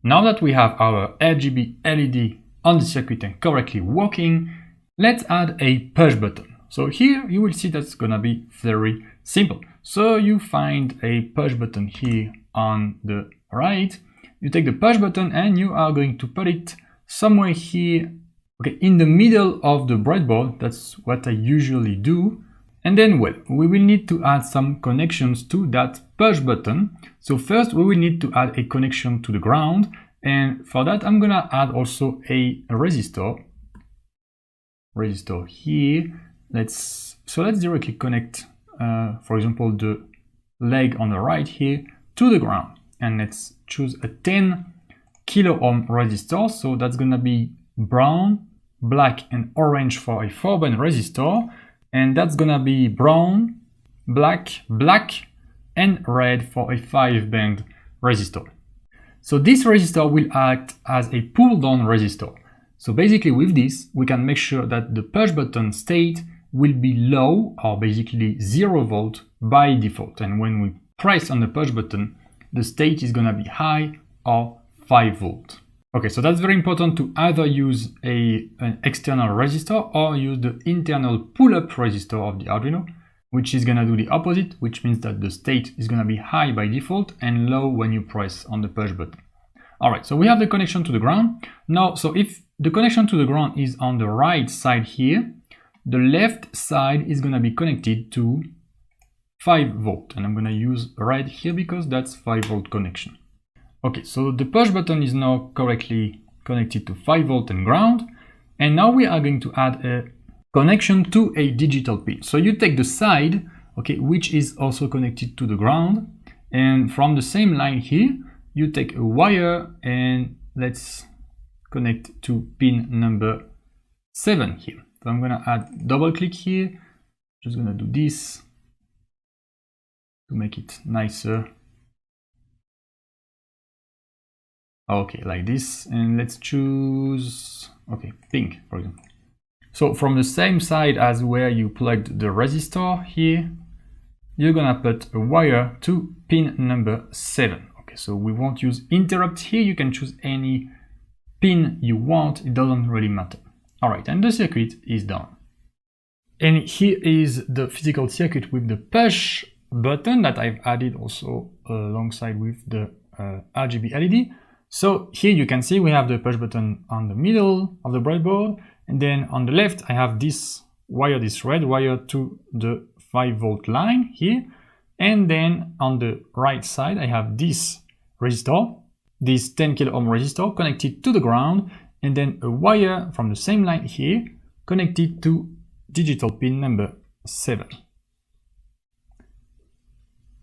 Now that we have our RGB LED on the circuit and correctly working, let's add a push button. So here you will see that's gonna be very simple. So you find a push button here on the right. You take the push button and you are going to put it somewhere here, okay, in the middle of the breadboard. That's what I usually do. And then, well, we will need to add some connections to that push button. So first we will need to add a connection to the ground. And for that, I'm gonna add also a resistor here. Let's directly connect, for example, the leg on the right here to the ground. And let's choose a 10 kilo ohm resistor. So that's gonna be brown, black, and orange for a 4-band resistor. And that's gonna be brown, black, and red for a 5-band resistor. So this resistor will act as a pull-down resistor. So basically with this, we can make sure that the push button state will be low, or basically 0 volt by default. And when we press on the push button, the state is gonna be high or 5 volt. Okay, so that's very important to either use an external resistor or use the internal pull-up resistor of the Arduino, which is gonna do the opposite, which means that the state is gonna be high by default and low when you press on the push button. All right, so we have the connection to the ground. Now, so if the connection to the ground is on the right side here, the left side is gonna be connected to 5 volt, and I'm gonna use red here because that's 5 volt connection. Okay, so the push button is now correctly connected to 5 volt and ground, and now we are going to add a connection to a digital pin. So you take the side, okay, which is also connected to the ground, and from the same line here, you take a wire and let's connect to pin number 7 here. So I'm gonna add double click here, just gonna do this to make it nicer. Okay, like this, and let's choose, okay, pink, for example. So from the same side as where you plugged the resistor here, you're gonna put a wire to pin number 7. Okay, so we won't use interrupt here. You can choose any pin you want. It doesn't really matter. All right, and the circuit is done. And here is the physical circuit with the push button that I've added also alongside with the RGB LED. So here you can see we have the push button on the middle of the breadboard, and then on the left I have this wire, this red wire to the 5 volt line here, and then on the right side I have this resistor, this 10 kilo ohm resistor connected to the ground, and then a wire from the same line here connected to digital pin number 7.